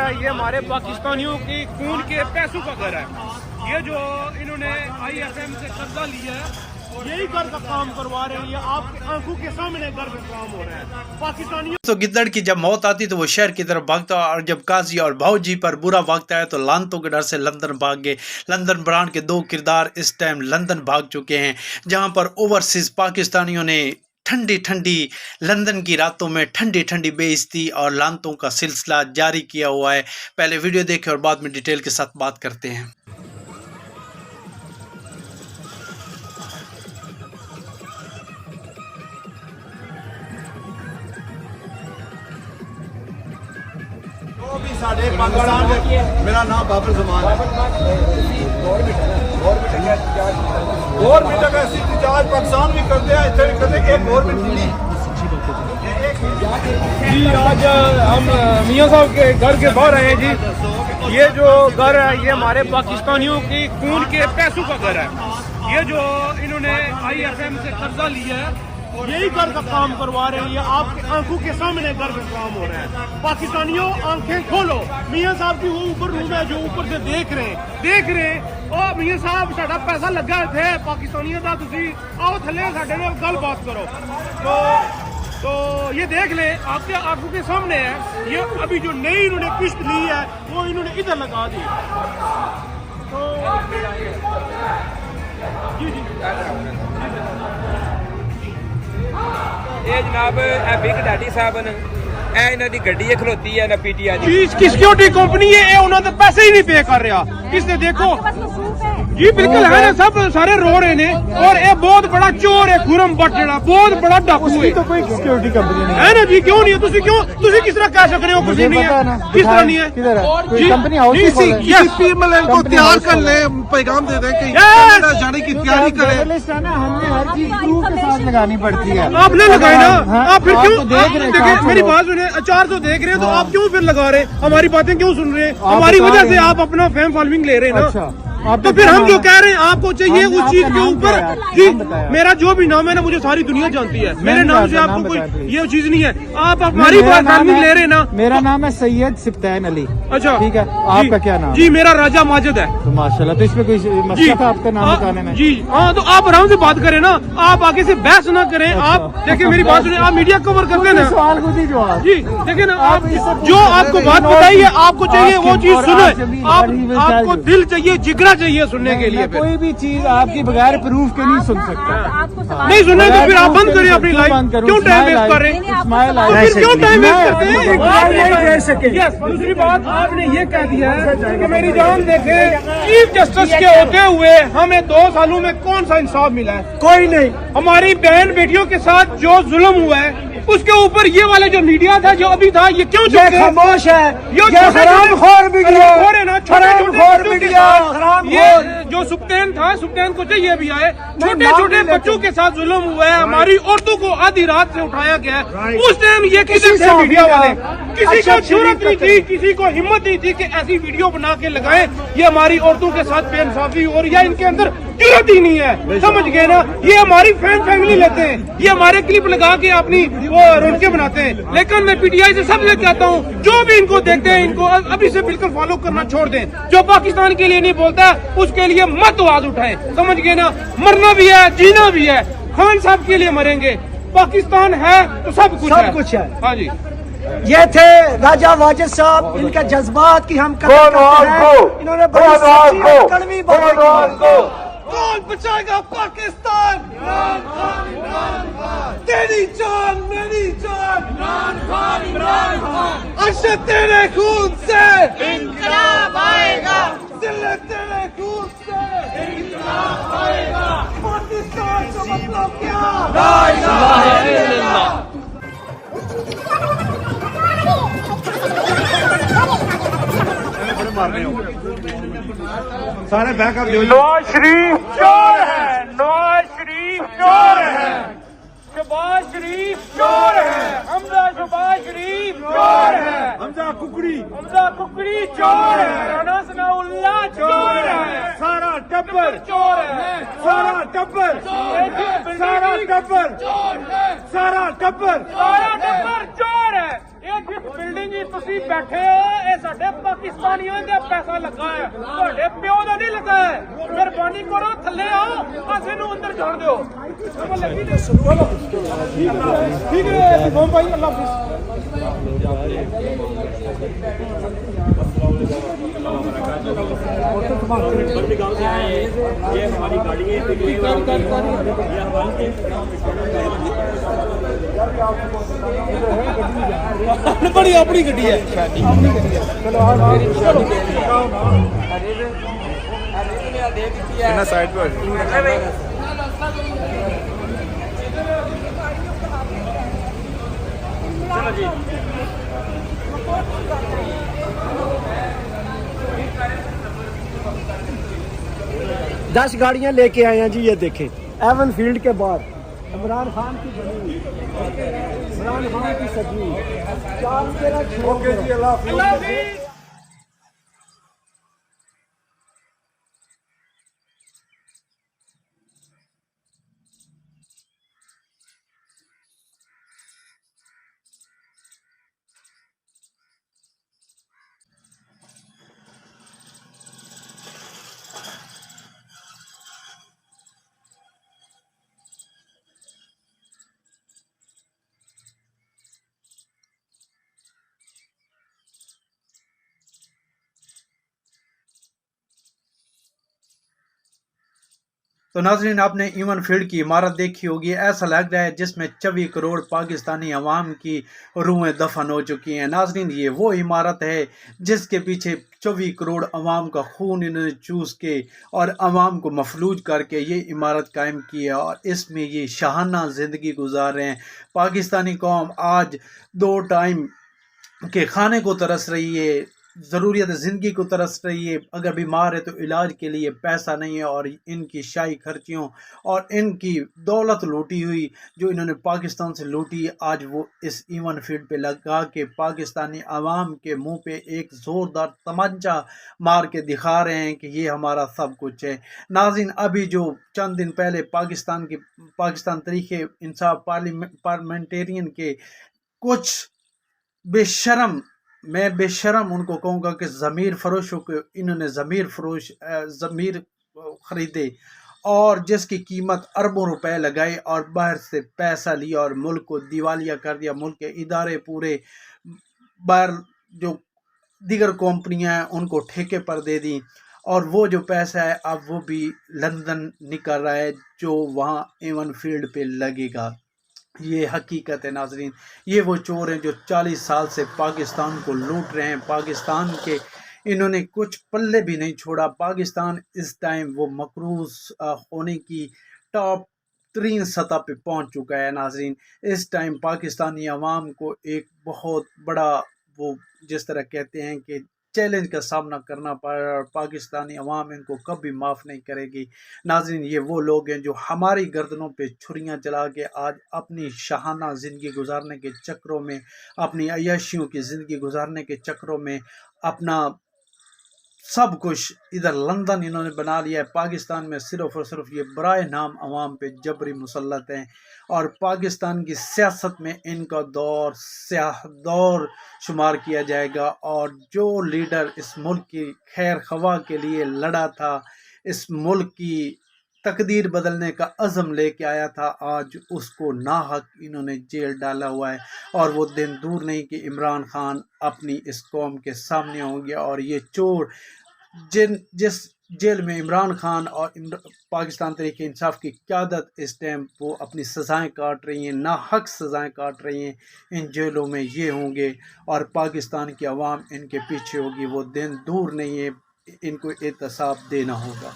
है ये हमारे पाकिस्तानियों की खून के पैसों का घर है। ये जो इन्होंने ISM से कर्जा लिया है यही घर का काम करवा रहे हैं। ये आपकी आंखों के सामने घर का काम हो रहा है पाकिस्तानियों। तो गिद्दड़ की जब मौत आती तो वो शहर की तरफ भागता और जब काजी और भाऊजी पर बुरा वक्त आया तो लानतों के डर से लंदन भाग गए। लंदन ब्रांड के 2 किरदार इस टाइम लंदन भाग चुके हैं, जहां पर ओवरसीज पाकिस्तानियों ने ठंडी ठंडी लंदन की रातों में ठंडी ठंडी बेइज्जती और लानतों का सिलसिला जारी किया हुआ है। पहले वीडियो देखें और बाद में डिटेल के साथ बात करते हैं। मेरा नाम बाबर जमान है। गवर्नमेंट अगर ऐसी चार्ज पाकिस्तान भी करते हैं, इतने भी करते हैं, एक गवर्नमेंट जी। आज हम मियाँ साहब के घर के बाहर आए हैं जी। ये जो घर है ये हमारे पाकिस्तानियों की खून के पैसों का घर है। ये जो इन्होंने ISM से कर्जा लिया है यही घर का काम करवा रहे हैं। ये आपकी आंखों के सामने घर का काम हो रहा है। पाकिस्तानियों आंखें खोलो। मियाँ साहब की वो ऊपर रूम है जो ऊपर से देख रहे हैं। ओ मियाँ साहब साडा पैसा लगा थे पाकिस्तानियों का, तुसी आओ थले साडे नाल गल बात करो। तो ये देख ले आपके आंखों के सामने है। ये अभी जो नई इन्होंने किस्त ली है वो इन्होंने इधर लगा दी। तो जी ਇਹ ਜਨਾਬ ਇਹ ਬਿਗ ਡੈਡੀ ਸਾਹਿਬ ਨੇ ਇਹ ਇਹਨਾਂ ਦੀ ਗੱਡੀ ਖਲੋਤੀ ਹੈ ਨਾ PTI जी इसकी सिक्योरिटी कंपनी है ये उन्होंने पैसे ही नहीं पे कर रहा। इसने देखो जी बिल्कुल है ना, सब सारे रो रहे ने। और ये बहुत बड़ा चोर है खुरम बट जेड़ा बहुत बड़ा डाकू है। तो कोई सिक्योरिटी कंपनी नहीं है ना जी, क्यों नहीं है? तुसी किस तरह कह सकते हो कुछ नहीं है? किस तरह नहीं है? किधर है कोई जी, कंपनी हाउस जी, नहीं जी, yes, yes। को तैयार कर ले, पैगाम दे दें कि Yes। जाने की तैयारी करें। हमें हर चीज प्रूफ के साथ लगानी पड़ती है। आपने लगाए ना, आप फिर क्यों देख रहे हैं, देखिए मेरी बात सुने। 400 देख रहे हैं तो आप क्यों फिर लगा रहे? हमारी बातें क्यों सुन रहे हैं? हमारी वजह से आप अपना फैम फॉलोइंग ले रहे हैं ना। तो फिर हम जो कह रहे हैं आपको चाहिए उस चीज के ऊपर जी। मेरा जो भी नाम है ना मुझे सारी दुनिया जानती है। मेरे नाम से आपको कोई ये चीज नहीं है। आप हमारी फॉलोइंग ले रहे हैं ना। मेरा नाम है सैयद सिप्तान अली। अच्छा ठीक है, आपका क्या नाम? जी मेरा राजा माजिद है। तो माशाल्लाह, तो इसमें कोई मसला था आपका नाम बताने में? जी हाँ, तो आप आराम से बात करें ना, आप आगे से बहस ना करें। आप देखिए मेरी बात सुने, आप मीडिया कवर करते हैं ना। सवाल खुद ही जवाब। जी देखिए ना, आप जो आपको बात बताई है आपको चाहिए वो चीज सुने। आपको दिल चाहिए, जिगरा चाहिए सुनने के लिए। कोई भी चीज आपकी बगैर प्रूफ के नहीं सुन सकता। नहीं सुने तो फिर आप बंद करें अपनी लाइफ। क्यों टाइम वेस्ट कर रहे हैं? तो फिर क्यों टाइम वेस्ट करते हैं? दूसरी बात आपने ये कह दिया है कि मेरी जान देखे चीफ जस्टिस के होते हुए हमें 2 सालों में कौन सा इंसाफ मिला है? कोई नहीं। हमारी बहन बेटियों के साथ जो जुल्म हुआ है उसके ऊपर ये वाले जो मीडिया था जो अभी था ये क्यों चुप है? खामोश है। ये हरामखोर मीडिया है ना, हरामखोर मीडिया। ये जो सुप्तेन था, सुप्तेन को चाहिए भी आए। छोटे छोटे बच्चों के साथ जुल्म हुआ है। हमारी औरतों को आधी रात से उठाया गया है। उस टाइम ये किसी से मीडिया वाले किसी को जरूरत नहीं थी, किसी को हिम्मत नहीं थी कि ऐसी वीडियो बना के लगाएं। ये हमारी औरतों के साथ बेइंसाफी और या इनके अंदर जरूरत ही नहीं है। समझ गए ना? ये हमारी फैमिली लेते हैं, ये हमारे क्लिप लगा के अपनी वो रोके बनाते हैं। लेकिन मैं PTI से सबसे कहता हूँ जो भी इनको देखते हैं इनको अभी से बिल्कुल फॉलो करना छोड़ दें। जो पाकिस्तान के लिए नहीं बोलता उसके लिए मत आवाज उठाएं। समझ गए ना? मरना भी है, जीना भी है। खान साहब के लिए मरेंगे। पाकिस्तान है तो सब कुछ है। हाँ जी, ये थे राजा वाजिद साहब। इनके जज्बात की हम कदर करते हैं। इन्होंने बड़ी सच्ची और कड़वी बातें की। कौन बचाएगा पाकिस्तान? इमरान खान, इमरान खान। तेरी जान मेरी जान, इमरान खान, इमरान खान। अर्शे तेरे खून से इंकलाब आएगा। दिल्ली तेरे खून से इंकलाब आएगा। पाकिस्तान का मतलब क्या? ला इलाहा इल्लल्लाह। सारे बैकअप नवाज शरीफ चोर है, नवाज शरीफ चोर है, शहबाज शरीफ चोर है, हमजा शहबाज शरीफ चोर है, हमजा कुकड़ी चोर है, राना सनाउल्लाह चोर है, सारा टब्बर चोर है, सारा टब्बर चोर है। ਇਹ ਜਿਸ ਬਿਲਡਿੰਗ 'ਚ ਤੁਸੀਂ ਬੈਠੇ ਹੋ ਇਹ ਸਾਡੇ ਪਾਕਿਸਤਾਨੀਆਂ ਦਾ ਪੈਸਾ ਲੱਗਾ ਹੈ, ਤੁਹਾਡੇ ਪਿਓ ਦਾ ਨਹੀਂ ਲੱਗਾ ਹੈ। ਮਿਹਰਬਾਨੀ ਕਰੋ ਥੱਲੇ ਆਓ, ਅਸੀਂ ਨੂੰ ਅੰਦਰ ਜਾਣ ਦਿਓ। ਠੀਕ ਹੈ ਗੋਮ ਭਾਈ, ਅੱਲਾਹ ਹਾਫਿਜ਼। ये हमारी गाड़ी है, बड़ी अपनी गड्डी है। साइड पे चलो जी। 10 गाड़ियां लेके आए हैं जी, ये देखें एवन फील्ड के बाद इमरान खान की बनी हुई, इमरान खान की सजी हुई, 4 ओके जी, अल्लाह हाफिज़। अल्लाह हाफिज़। तो नाज़रीन, आपने ईवन फील्ड की इमारत देखी होगी। ऐसा लग रहा है जिसमें 24 करोड़ पाकिस्तानी अवाम की रूहें दफन हो चुकी हैं। नाज़रीन, ये वो इमारत है जिसके पीछे 24 करोड़ अवाम का खून इन्होंने चूस के और अवाम को मफलूज करके ये इमारत कायम की है, और इसमें ये शाहाना ज़िंदगी गुजार रहे हैं। पाकिस्तानी कौम आज 2 टाइम के खाने को तरस रही है, ज़रूरियत ज़िंदगी को तरस रही है। अगर बीमार है तो इलाज के लिए पैसा नहीं है, और इनकी शाही खर्चियों और इनकी दौलत लूटी हुई जो इन्होंने पाकिस्तान से लूटी, आज वो इस ईवन फील्ड पे लगा के पाकिस्तानी अवाम के मुंह पे एक ज़ोरदार तमंचा मार के दिखा रहे हैं कि ये हमारा सब कुछ है। नाज़रीन, अभी जो चंद दिन पहले पाकिस्तान तरीके इंसाफ पार्लियामेंटेरियन के कुछ बेशरम, मैं बेशरम उनको कहूँगा कि ज़मीर फरोशों को इन्होंने ज़मीर ख़रीदे और जिसकी कीमत अरबों रुपए लगाए और बाहर से पैसा लिया और मुल्क को दिवालिया कर दिया। मुल्क के इदारे पूरे बाहर जो दीगर कंपनियां हैं उनको ठेके पर दे दी, और वो जो पैसा है अब वो भी लंदन निकल रहा है जो वहाँ ईवन फील्ड पे लगेगा। ये हकीकत है नाजरीन, ये वो चोर हैं जो 40 साल से पाकिस्तान को लूट रहे हैं। पाकिस्तान के इन्होंने कुछ पल्ले भी नहीं छोड़ा। पाकिस्तान इस टाइम वो मकरूज होने की टॉप 3 सतह पे पहुंच चुका है नाजरीन। इस टाइम पाकिस्तानी अवाम को एक बहुत बड़ा वो जिस तरह कहते हैं कि चैलेंज का सामना करना पड़ रहा है, और पाकिस्तानी अवाम इनको कभी माफ़ नहीं करेगी। नाज़रीन, ये वो लोग हैं जो हमारी गर्दनों पे छुरियां चला के आज अपनी शाहाना ज़िंदगी गुजारने के चक्रों में, अपनी अय्याशियों की ज़िंदगी गुजारने के चक्रों में अपना सब कुछ इधर लंदन इन्होंने बना लिया है। पाकिस्तान में सिर्फ़ और सिर्फ ये बराए नाम अवाम पे जबरी मुसल्लत हैं, और पाकिस्तान की सियासत में इनका दौर शुमार किया जाएगा। और जो लीडर इस मुल्क की खैर खवा के लिए लड़ा था, इस मुल्क की तकदीर बदलने का अज़म लेके आया था, आज उसको नाहक इन्होंने जेल डाला हुआ है। और वो दिन दूर नहीं कि इमरान खान अपनी इस कौम के सामने होंगे, और ये चोर जिस जेल में इमरान खान और पाकिस्तान तरीके इंसाफ की क़यादत इस टाइम वो अपनी सज़ाएं काट रही हैं, नाहक सज़ाएं काट रही हैं, इन जेलों में ये होंगे और पाकिस्तान की आवाम इनके पीछे होगी। वो दिन दूर नहीं है, इनको एहतसाब देना होगा।